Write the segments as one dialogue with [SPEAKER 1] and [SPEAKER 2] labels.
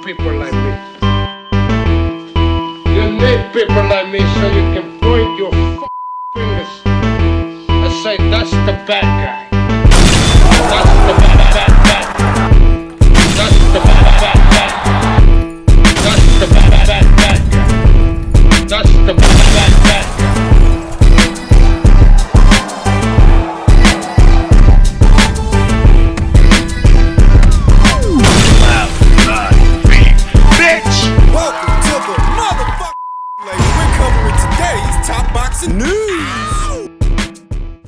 [SPEAKER 1] people like me. You need people like me so you can point your fingers and say, that's the bad guy. That's the bad guy. That's the bad guy. That's the bad guy. That's the bad guy.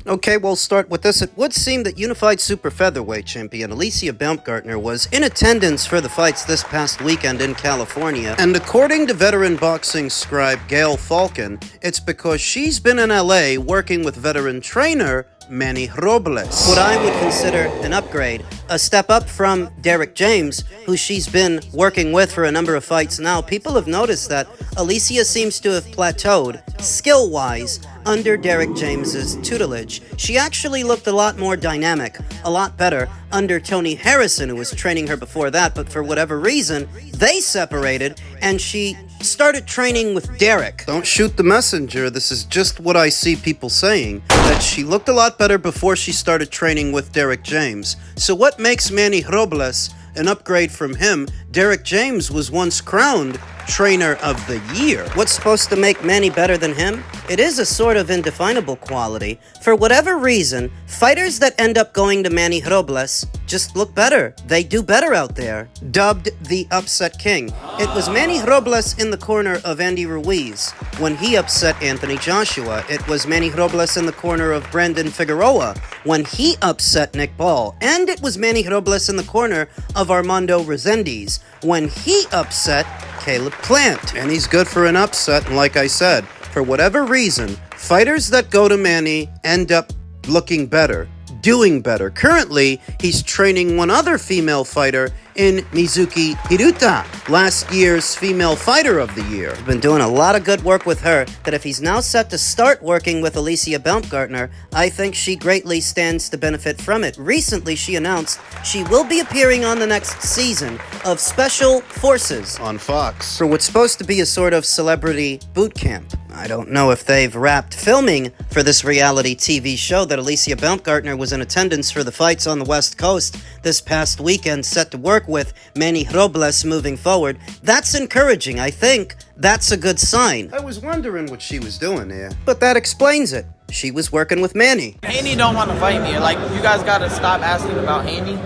[SPEAKER 2] Okay, we'll start with this. It would seem that unified super featherweight champion Alicia Baumgartner was in attendance for the fights this past weekend in California, and according to veteran boxing scribe Gail Falcon, it's because she's been in LA working with veteran trainer Manny Robles. What I would consider an upgrade, a step up from Derek James, who she's been working with for a number of fights now. People have noticed that Alicia seems to have plateaued, skill-wise, under Derek James's tutelage. She actually looked a lot more dynamic, a lot better under Tony Harrison, who was training her before that, but for whatever reason, they separated, and she started training with Derek. Don't shoot the messenger, this is just what I see people saying, that she looked a lot better before she started training with Derek James. So what makes Manny Robles an upgrade from him? Derek James was once crowned Trainer of the Year. What's supposed to make Manny better than him? It is a sort of indefinable quality. For whatever reason, fighters that end up going to Manny Robles just look better. They do better out there. Dubbed the Upset King, it was Manny Robles in the corner of Andy Ruiz when he upset Anthony Joshua. It was Manny Robles in the corner of Brandon Figueroa when he upset Nick Ball. And it was Manny Robles in the corner of Armando Resendiz when he upset Caleb Plant. And he's good for an upset, and like I said, for whatever reason, fighters that go to Manny end up looking better, doing better. Currently, he's training one other female fighter in Mizuki Hiruta, last year's Female Fighter of the Year. He's been doing a lot of good work with her, that if he's now set to start working with Alicia Baumgartner, I think she greatly stands to benefit from it. Recently, she announced she will be appearing on the next season of Special Forces on Fox for what's supposed to be a sort of celebrity boot camp. I don't know if they've wrapped filming for this reality TV show that Alicia Baumgartner was in attendance for the fights on the West Coast this past weekend, set to work with Manny Robles moving forward. That's encouraging. I think that's a good sign. I was wondering what she was doing here, but that explains it. She was working with Manny.
[SPEAKER 3] Haney don't want to fight me. Like, you guys got to stop asking about Haney.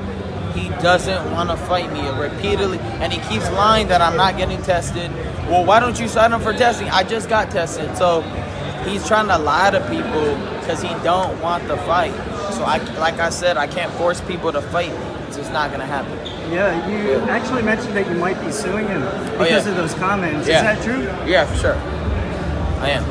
[SPEAKER 3] He doesn't want to fight me repeatedly, and he keeps lying that I'm not getting tested. Well, why don't you sign up for testing? I just got tested. So he's trying to lie to people because he don't want the fight. So like I said, I can't force people to fight me. It's just not going to happen.
[SPEAKER 4] Yeah, you actually mentioned that you might be suing him because of those comments.
[SPEAKER 3] Yeah.
[SPEAKER 4] Is that true?
[SPEAKER 3] Yeah, for sure. I am.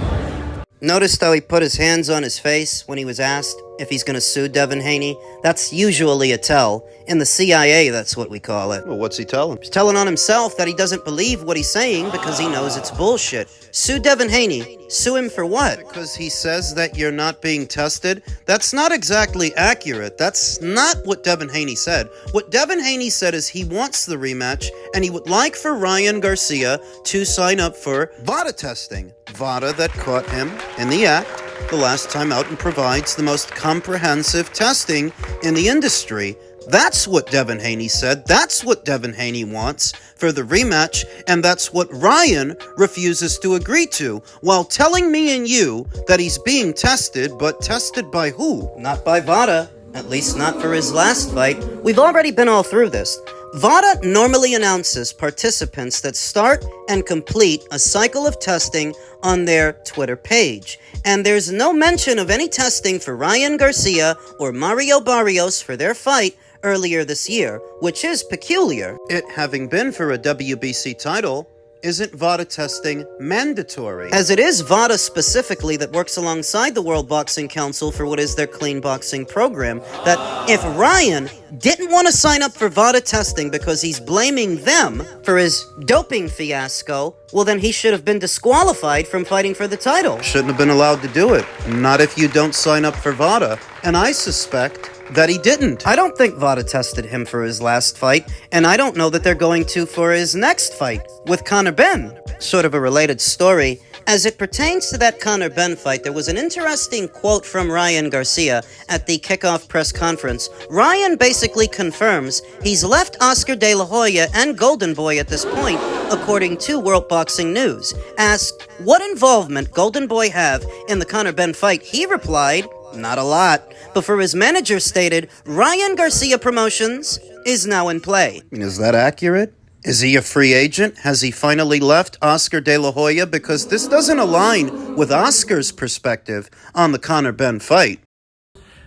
[SPEAKER 2] Noticed how he put his hands on his face when he was asked if he's going to sue Devin Haney? That's usually a tell. In the CIA, that's what we call it. Well, what's he telling? He's telling on himself that he doesn't believe what he's saying because he knows it's bullshit. Sue Devin Haney. Sue him for what? Because he says that you're not being tested? That's not exactly accurate. That's not what Devin Haney said. What Devin Haney said is he wants the rematch, and he would like for Ryan Garcia to sign up for VADA testing. VADA that caught him in the act the last time out and provides the most comprehensive testing in the industry. That's what Devin Haney said. That's what Devin Haney wants for the rematch, and that's what Ryan refuses to agree to, while telling me and you that he's being tested, but tested by who? Not by VADA. At least not for his last fight. We've already been all through this. VADA normally announces participants that start and complete a cycle of testing on their Twitter page. And there's no mention of any testing for Ryan Garcia or Mario Barrios for their fight earlier this year, which is peculiar. It having been for a WBC title, isn't VADA testing mandatory? As it is VADA specifically that works alongside the World Boxing Council for what is their clean boxing program, that if Ryan didn't want to sign up for VADA testing because he's blaming them for his doping fiasco, well then he should have been disqualified from fighting for the title. Shouldn't have been allowed to do it. Not if you don't sign up for VADA. And I suspect that he didn't. I don't think VADA tested him for his last fight, and I don't know that they're going to for his next fight with Conor Benn. Sort of a related story. As it pertains to that Conor Benn fight, there was an interesting quote from Ryan Garcia at the kickoff press conference. Ryan basically confirms he's left Oscar De La Hoya and Golden Boy at this point, according to World Boxing News. Asked, what involvement Golden Boy have in the Conor Benn fight, he replied, not a lot. Before his manager stated, Ryan Garcia Promotions is now in play. Is that accurate? Is he a free agent? Has he finally left Oscar De La Hoya? Because this doesn't align with Oscar's perspective on the Conor Benn fight.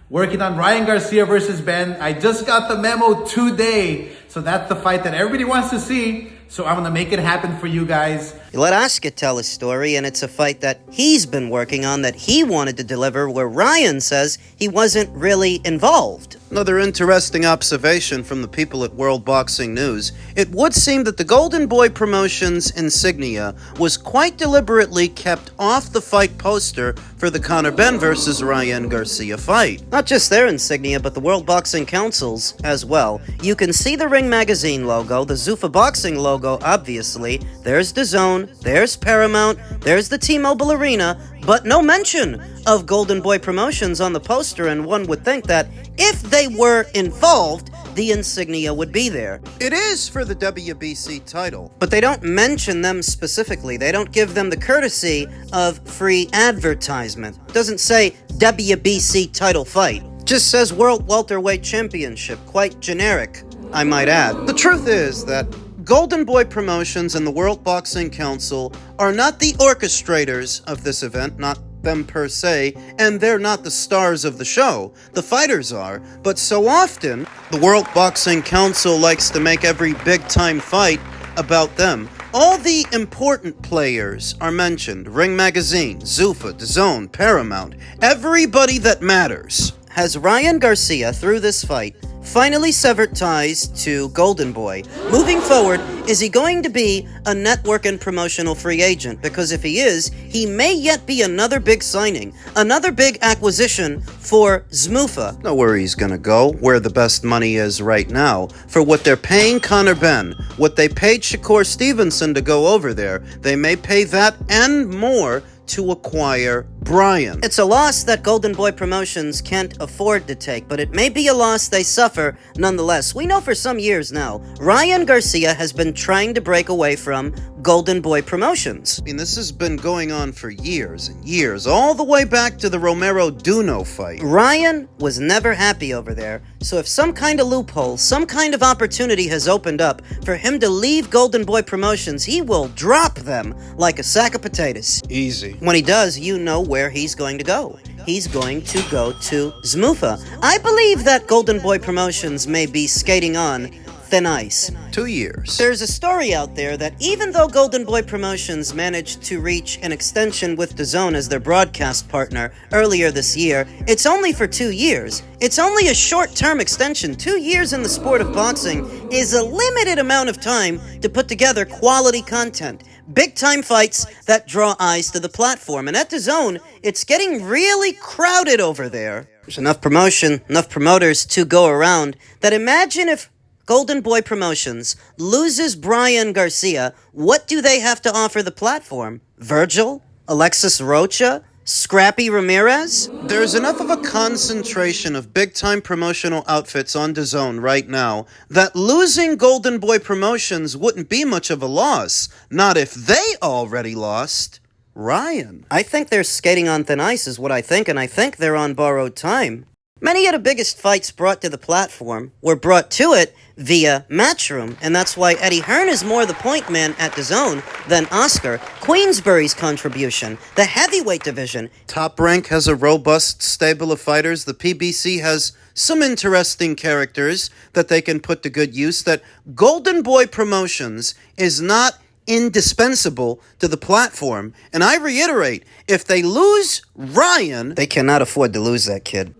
[SPEAKER 5] Working on Ryan Garcia versus Benn. I just got the memo today. So that's the fight that everybody wants to see. So I'm going to make it happen for you guys.
[SPEAKER 2] You let Oscar tell his story, and it's a fight that he's been working on that he wanted to deliver, where Ryan says he wasn't really involved. Another interesting observation from the people at World Boxing News. It would seem that the Golden Boy Promotions insignia was quite deliberately kept off the fight poster for the Conor Benn versus Ryan Garcia fight. Not just their insignia, but the World Boxing Council's as well. You can see the Ring Magazine logo, the Zuffa Boxing logo, obviously. There's DAZN, there's Paramount, there's the T-Mobile Arena, but no mention of Golden Boy Promotions on the poster, and one would think that if they were involved, the insignia would be there. It is for the WBC title, but they don't mention them specifically. They don't give them the courtesy of free advertisement. It doesn't say WBC title fight. Just says World Welterweight Championship. Quite generic, I might add. The truth is that Golden Boy Promotions and the World Boxing Council are not the orchestrators of this event, not them per se, and they're not the stars of the show. The fighters are, but so often, the World Boxing Council likes to make every big-time fight about them. All the important players are mentioned. Ring Magazine, Zuffa, DAZN, Paramount, everybody that matters. Has Ryan Garcia, through this fight, finally severed ties to Golden Boy? Moving forward, is he going to be a network and promotional free agent? Because if he is, he may yet be another big signing, another big acquisition for Zmuffa. Know where he's gonna go, where the best money is right now. For what they're paying Conor Benn, what they paid Shakur Stevenson to go over there, they may pay that and more to acquire Brian. It's a loss that Golden Boy Promotions can't afford to take, but it may be a loss they suffer nonetheless. We know for some years now, Ryan Garcia has been trying to break away from Golden Boy Promotions. I mean, this has been going on for years and years, all the way back to the Romero-Duno fight. Ryan was never happy over there, so if some kind of loophole, some kind of opportunity has opened up for him to leave Golden Boy Promotions, he will drop them like a sack of potatoes. Easy. When he does, you know where he's going to go. He's going to go to Zmuffa. I believe that Golden Boy Promotions may be skating on thin ice. 2 years. There's a story out there that even though Golden Boy Promotions managed to reach an extension with DAZN as their broadcast partner earlier this year, it's only for 2 years. It's only a short-term extension. 2 years in the sport of boxing is a limited amount of time to put together quality content. Big-time fights that draw eyes to the platform. And at DAZN, it's getting really crowded over there. There's enough promotion, enough promoters to go around, that imagine if Golden Boy Promotions loses Brian Garcia, what do they have to offer the platform? Virgil? Alexis Rocha? Scrappy Ramirez? There's enough of a concentration of big-time promotional outfits on DAZN right now that losing Golden Boy Promotions wouldn't be much of a loss. Not if they already lost Ryan. I think they're skating on thin ice is what I think, and I think they're on borrowed time. Many of the biggest fights brought to the platform were brought to it via Matchroom, and that's why Eddie Hearn is more the point man at DAZN than Oscar. Queensbury's contribution, the heavyweight division. Top Rank has a robust stable of fighters. The PBC has some interesting characters that they can put to good use. That Golden Boy Promotions is not indispensable to the platform. And I reiterate, if they lose Ryan, they cannot afford to lose that kid.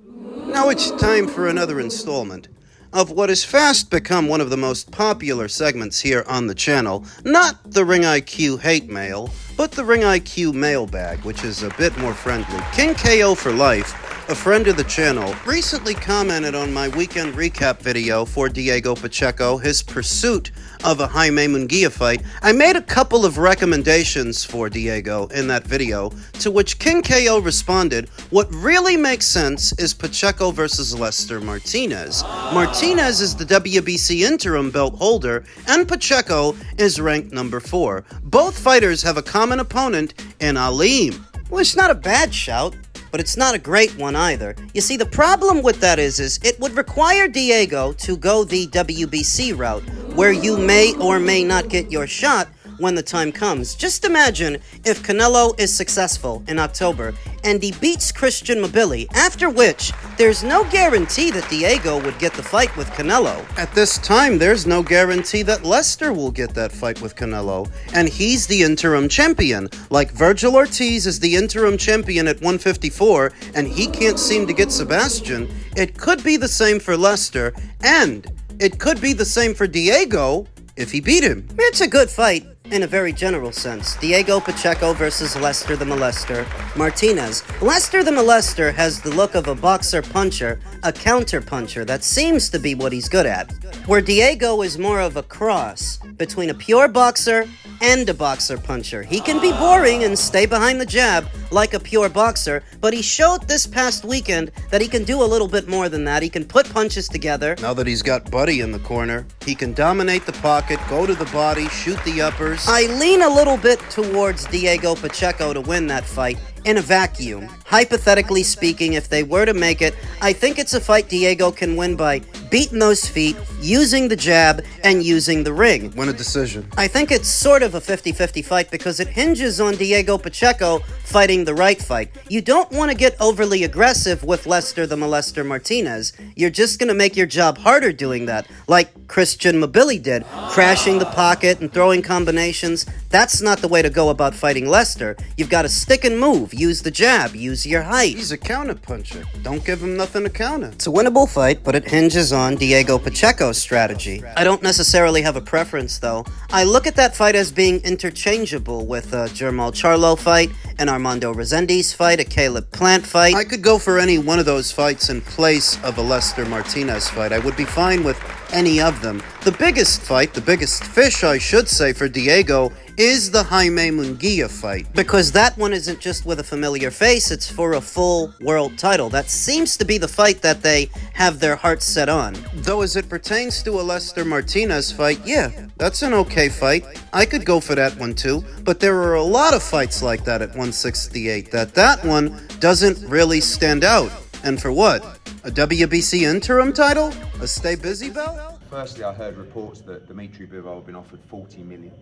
[SPEAKER 2] Now it's time for another installment of what has fast become one of the most popular segments here on the channel. Not the Ring IQ hate mail, but the Ring IQ mailbag, which is a bit more friendly. King KO for life a friend of the channel, recently commented on my weekend recap video for Diego Pacheco, his pursuit of a Jaime Munguia fight. I made a couple of recommendations for Diego in that video, to which King KO responded, what really makes sense is Pacheco versus Lester Martinez. Martinez is the WBC interim belt holder, and Pacheco is ranked number 4. Both fighters have a common opponent in Aleem. Well, it's not a bad shout, but it's not a great one either. You see, the problem with that is it would require Diego to go the WBC route, where you may or may not get your shot when the time comes. Just imagine if Canelo is successful in October and he beats Christian Mobili, after which there's no guarantee that Diego would get the fight with Canelo. At this time, there's no guarantee that Lester will get that fight with Canelo, and he's the interim champion. Like Virgil Ortiz is the interim champion at 154, and he can't seem to get Sebastian. It could be the same for Lester, and it could be the same for Diego if he beat him. It's a good fight in a very general sense. Diego Pacheco versus Lester the Molester Martinez. Lester the Molester has the look of a boxer puncher, a counter puncher. That seems to be what he's good at. Where Diego is more of a cross between a pure boxer and a boxer puncher. He can be boring and stay behind the jab like a pure boxer, but he showed this past weekend that he can do a little bit more than that. He can put punches together. Now that he's got Buddy in the corner, he can dominate the pocket, go to the body, shoot the uppers. I lean a little bit towards Diego Pacheco to win that fight in a vacuum. Hypothetically speaking, if they were to make it, I think it's a fight Diego can win by beating those feet, using the jab, and using the ring. Win a decision. I think it's sort of a 50-50 fight because it hinges on Diego Pacheco fighting the right fight. You don't want to get overly aggressive with Lester the Molester Martinez. You're just going to make your job harder doing that, like Christian Mobili did, crashing the pocket and throwing combinations. That's not the way to go about fighting Lester. You've got to stick and move, use the jab, use your height. He's a counter puncher. Don't give him nothing to counter. It's a winnable fight, but it hinges on Diego Pacheco's strategy. I don't necessarily have a preference, though. I look at that fight as being interchangeable with a Jermall Charlo fight, an Armando Resendiz fight, a Caleb Plant fight. I could go for any one of those fights in place of a Lester Martinez fight. I would be fine with any of them. The biggest fight, the biggest fish, I should say, for Diego is the Jaime Munguia fight. Because that one isn't just with a familiar face, it's for a full world title. That seems to be the fight that they have their hearts set on. Though as it pertains to a Lester Martinez fight, yeah, that's an okay fight. I could go for that one too, but there are a lot of fights like that at 168 that one doesn't really stand out. And for what? A WBC interim title? A stay busy belt?
[SPEAKER 6] Firstly, I heard reports that Dimitri Bivol had been offered 40 million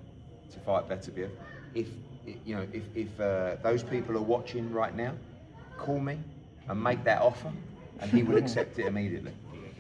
[SPEAKER 6] to fight Beterbiev. If those people are watching right now, call me and make that offer, and he will accept it immediately.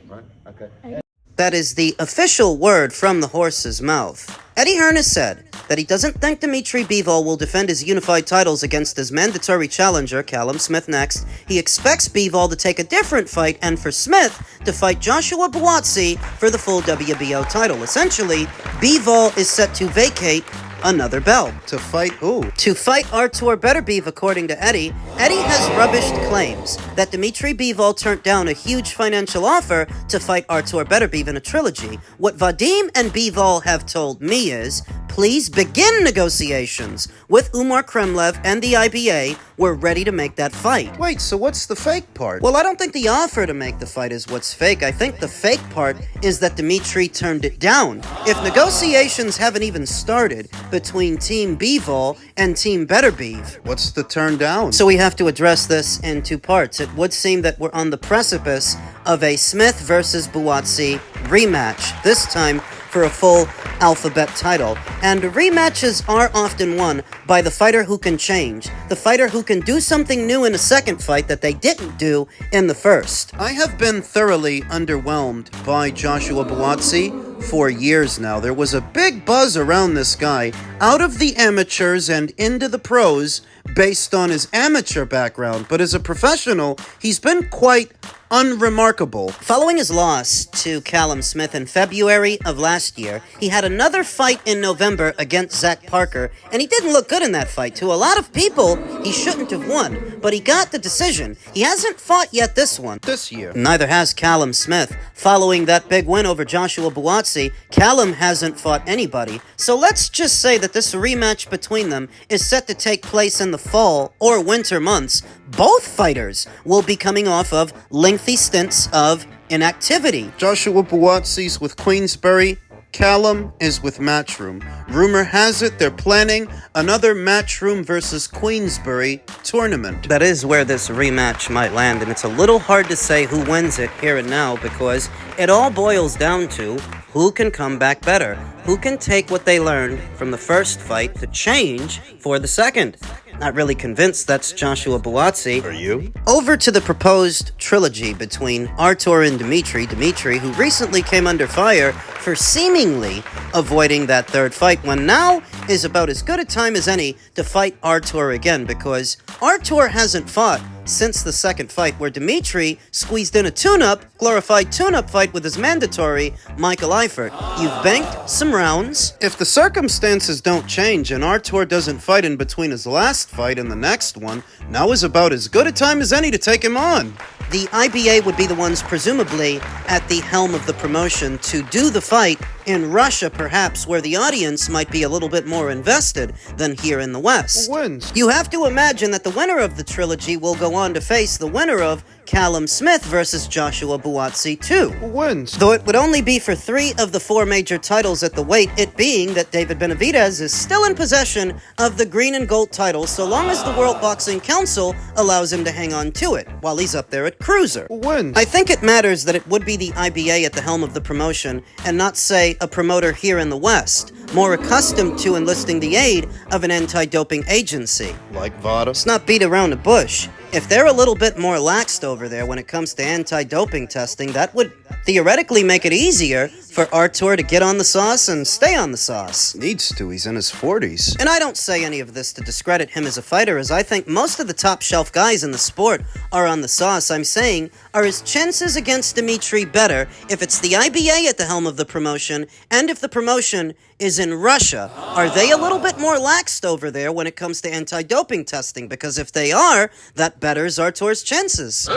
[SPEAKER 6] Right? Okay.
[SPEAKER 2] That is the official word from the horse's mouth. Eddie Hearn has said that he doesn't think Dimitri Bivol will defend his unified titles against his mandatory challenger, Callum Smith, next. He expects Bivol to take a different fight and for Smith to fight Joshua Buatsi for the full WBO title. Essentially, Bivol is set to vacate another belt. To fight who? To fight Artur Beterbiev, according to Eddie. Eddie has rubbished claims that Dimitri Bivol turned down a huge financial offer to fight Artur Beterbiev in a trilogy. What Vadim and Bivol have told me is, please begin negotiations with Umar Kremlev and the IBA. We're ready to make that fight. Wait, so what's the fake part? Well, I don't think the offer to make the fight is what's fake. I think the fake part is that Dimitri turned it down. If negotiations haven't even started between Team Bivol and Team Beterbiev, what's the turn down? So we have to address this in two parts. It would seem that we're on the precipice of a Smith versus Buatsi rematch, this time for a full alphabet title. And rematches are often won by the fighter who can change, the fighter who can do something new in a second fight that they didn't do in the first. I have been thoroughly underwhelmed by Joshua Buatsi for years now. There was a big buzz around this guy out of the amateurs and into the pros based on his amateur background, but as a professional, he's been quite unremarkable. Following his loss to Callum Smith in February of last year, he had another fight in November against Zach Parker, and he didn't look good in that fight. To a lot of people, he shouldn't have won, but he got the decision. He hasn't fought yet this one.
[SPEAKER 7] This year.
[SPEAKER 2] Neither has Callum Smith. Following that big win over Joshua Buatsi, Callum hasn't fought anybody. So let's just say that this rematch between them is set to take place in the fall or winter months. Both fighters will be coming off of lengthy stints of inactivity.
[SPEAKER 7] Joshua Buatsi's with Queensberry. Callum is with Matchroom. Rumor has it they're planning another Matchroom versus Queensberry tournament.
[SPEAKER 2] That is where this rematch might land, and it's a little hard to say who wins it here and now because it all boils down to who can come back better, who can take what they learned from the first fight to change for the second. Not really convinced that's Joshua Buatsi.
[SPEAKER 7] Are you?
[SPEAKER 2] Over to the proposed trilogy between Artur and Dimitri. Dimitri, who recently came under fire for seemingly avoiding that third fight, when now is about as good a time as any to fight Artur again, because Artur hasn't fought since the second fight, where Dimitri squeezed in a glorified tune-up fight with his mandatory Michael Eifert. You've banked some rounds.
[SPEAKER 7] If the circumstances don't change and Artur doesn't fight in between his last fight and the next one, now is about as good a time as any to take him on.
[SPEAKER 2] The IBA would be the ones presumably at the helm of the promotion to do the fight in Russia, perhaps, where the audience might be a little bit more invested than here in the West.
[SPEAKER 7] Who wins?
[SPEAKER 2] You have to imagine that the winner of the trilogy will go on to face the winner of Callum Smith versus Joshua Buatsi too.
[SPEAKER 7] Who wins?
[SPEAKER 2] Though it would only be for 3 of the 4 major titles at the weight, it being that David Benavidez is still in possession of the green and gold title so long as the World Boxing Council allows him to hang on to it while he's up there at cruiser.
[SPEAKER 7] Who wins?
[SPEAKER 2] I think it matters that it would be the IBA at the helm of the promotion and not, say, a promoter here in the West, more accustomed to enlisting the aid of an anti-doping agency.
[SPEAKER 7] Like Vada.
[SPEAKER 2] Let's not beat around the bush. If they're a little bit more laxed over there when it comes to anti-doping testing, that would theoretically make it easier for Artur to get on the sauce and stay on the sauce.
[SPEAKER 7] Needs to, he's in his 40s.
[SPEAKER 2] And I don't say any of this to discredit him as a fighter, as I think most of the top shelf guys in the sport are on the sauce. I'm saying, are his chances against Dimitri better if it's the IBA at the helm of the promotion, and if the promotion is in Russia? Are they a little bit more laxed over there when it comes to anti-doping testing? Because if they are, that betters Artur's chances.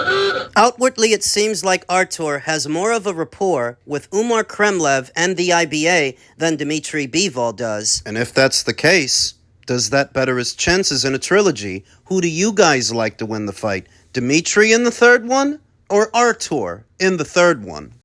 [SPEAKER 2] Outwardly, it seems like Artur has more of a rapport with Umar Kremlev and the IBA than Dmitry Bivol does.
[SPEAKER 7] And if that's the case, does that better his chances in a trilogy? Who do you guys like to win the fight? Dimitri in the third one, or Artur in the third one?